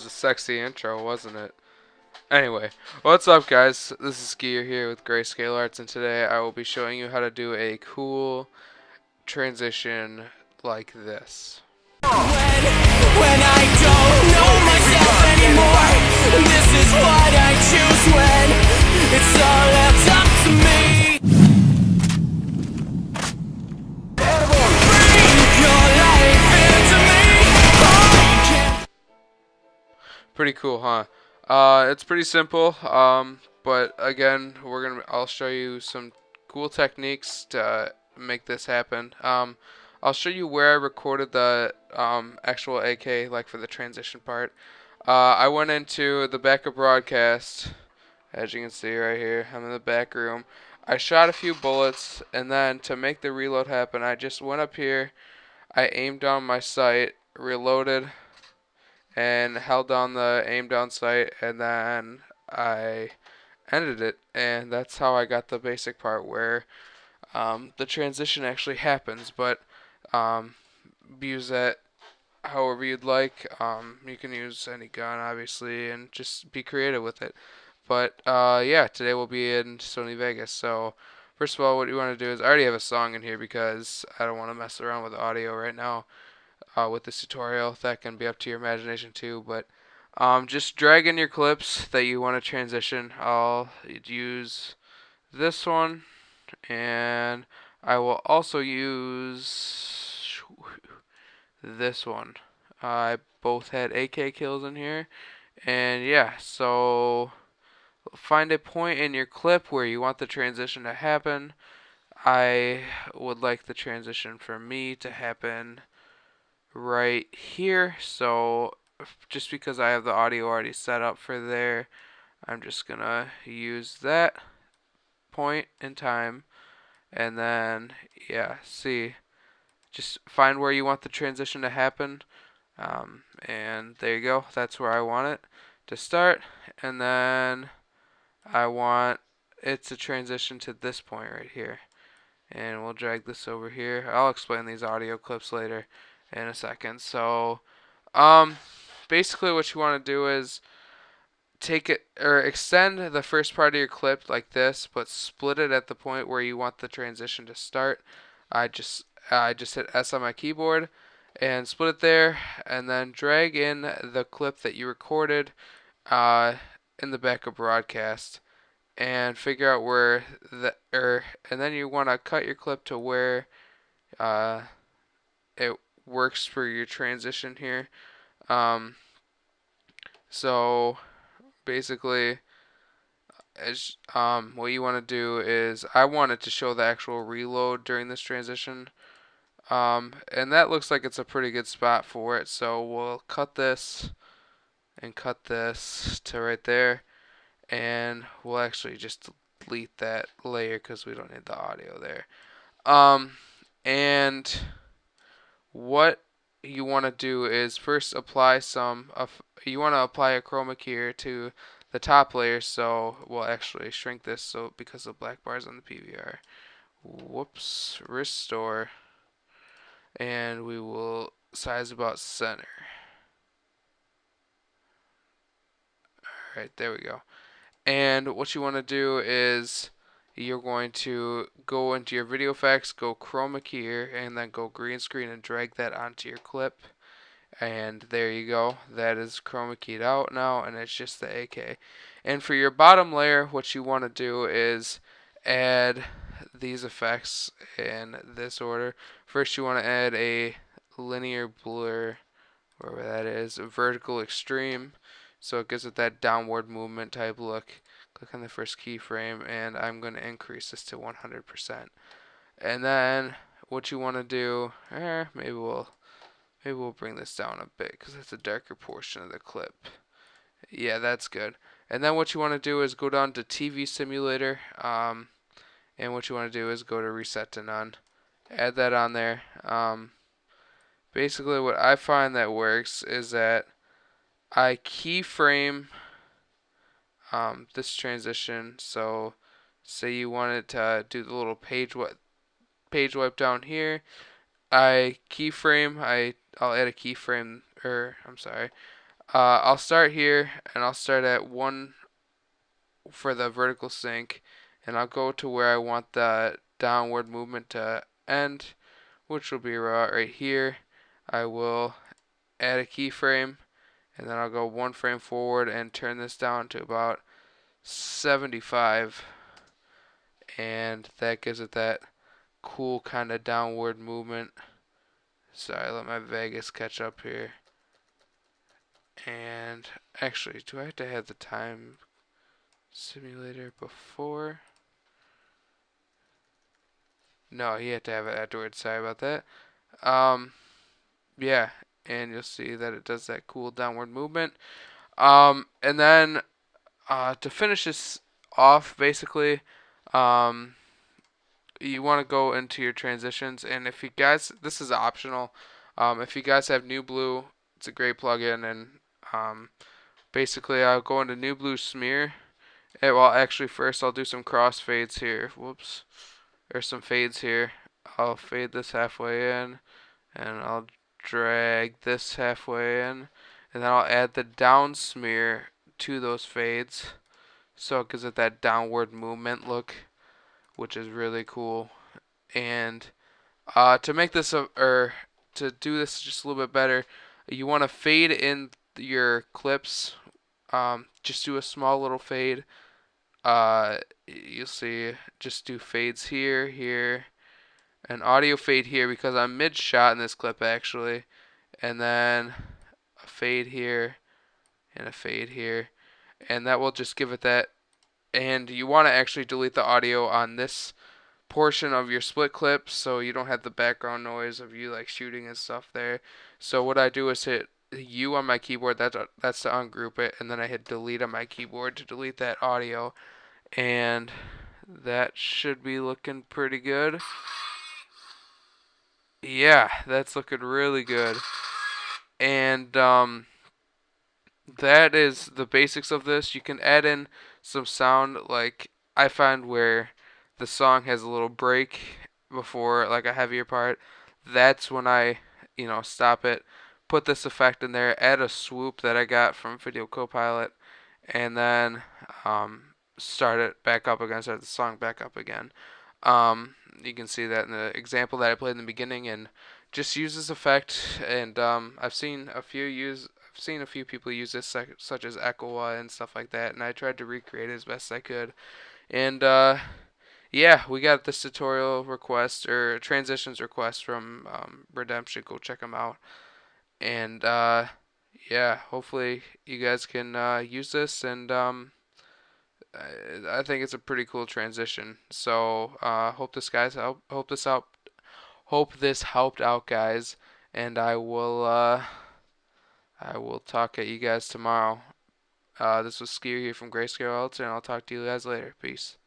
was a sexy intro, wasn't it? Anyway, what's up guys? This is Skier here with Grayscale Arts, and today I will be showing you how to do a cool transition like this. When I don't know myself anymore, this is what I choose when it's all left up to me. Breathe your life into me. Pretty cool, huh? It's pretty simple, but again, I'll show you some cool techniques to make this happen. I'll show you where I recorded the actual AK, like for the transition part. I went into the backup broadcast, as you can see right here. I'm in the back room. I shot a few bullets, and then to make the reload happen, I just went up here, I aimed down my sight, reloaded, and held down the aim down sight, and then I ended it, and that's how I got the basic part where the transition actually happens. But use that however you'd like. You can use any gun, obviously, and just be creative with it. But yeah, today we'll be in Sony Vegas. So first of all, what you want to do is, I already have a song in here because I don't want to mess around with the audio right now with this tutorial. That can be up to your imagination too, but just drag in your clips that you want to transition. I'll use this one, and I will also use this one. I both had AK kills in here, and yeah, so find a point in your clip where you want the transition to happen. I would like the transition for me to happen right here, so just because I have the audio already set up for there, I'm just gonna use that point in time, and then yeah, see, just find where you want the transition to happen, and there you go, that's where I want it to start, and then I want it to transition to this point right here, and we'll drag this over here. I'll explain these audio clips later in a second. So basically what you want to do is take it or extend the first part of your clip like this, but split it at the point where you want the transition to start. I just hit S on my keyboard and split it there, and then drag in the clip that you recorded in the backup broadcast, and figure out where and then you want to cut your clip to where it works for your transition here. Um, so basically, what you want to do is, I wanted to show the actual reload during this transition, and that looks like it's a pretty good spot for it. So we'll cut this and cut this to right there, and we'll actually just delete that layer because we don't need the audio there. And what you want to do is first apply you want to apply a chroma key here to the top layer. So we'll actually shrink this so because the black bars on the PVR. Whoops, restore, and we will size about center. Alright, there we go. And what you want to do is, you're going to go into your video effects, go chroma key here, and then go green screen and drag that onto your clip. And there you go. That is chroma keyed out now, and it's just the AK. And for your bottom layer, what you want to do is add these effects in this order. First, you want to add a linear blur, wherever that is, a vertical extreme, so it gives it that downward movement type look. Click on the first keyframe, and I'm going to increase this to 100%. And then what you want to do, maybe we'll bring this down a bit because it's a darker portion of the clip. Yeah, that's good. And then what you want to do is go down to TV Simulator, and what you want to do is go to Reset to None. Add that on there. Basically, what I find that works is that I keyframe this transition. So say you wanted to do the little page wipe down here. I'll add a keyframe, or I'm sorry, I'll start here, and I'll start at 1 for the vertical sync, and I'll go to where I want the downward movement to end, which will be right here. I will add a keyframe, and then I'll go 1 frame forward and turn this down to about 75, and that gives it that cool kind of downward movement. Sorry, let my Vegas catch up here. And actually, do I have to have the time simulator before? No, you have to have it afterwards. Sorry about that. Um, yeah, and you'll see that it does that cool downward movement. And then to finish this off, basically, um, you want to go into your transitions, and if you guys, this is optional. If you guys have New Blue, it's a great plugin, and basically I'll go into New Blue Smear. Well, actually, first I'll do some cross fades here. Whoops, there's some fades here. I'll fade this halfway in, and I'll drag this halfway in, and then I'll add the down smear to those fades, so it gives it that downward movement look, which is really cool. And to make this or to do this just a little bit better, you want to fade in your clips. Just do a small little fade. You'll see. Just do fades here, here, an audio fade here because I'm mid shot in this clip actually, and then a fade here and a fade here, and that will just give it that. And you want to actually delete the audio on this portion of your split clip so you don't have the background noise of you like shooting and stuff there. So what I do is hit U on my keyboard, that's to ungroup it, and then I hit delete on my keyboard to delete that audio, and that should be looking pretty good. Yeah, that's looking really good. And that is the basics of this. You can add in some sound, like I find where the song has a little break before like a heavier part. That's when I, stop it, put this effect in there, add a swoop that I got from Video Copilot, and then start it back up again, start the song back up again. You can see that in the example that I played in the beginning, and just use this effect. And I've seen a few people use this, such as Echoa and stuff like that, and I tried to recreate it as best I could. And yeah, we got this tutorial request or transitions request from Redemption. Go check them out. And yeah, hopefully you guys can use this, and I think it's a pretty cool transition. So hope this helped out, guys. And I will talk at you guys tomorrow. This was Skier here from Grayscale Alts, and I'll talk to you guys later. Peace.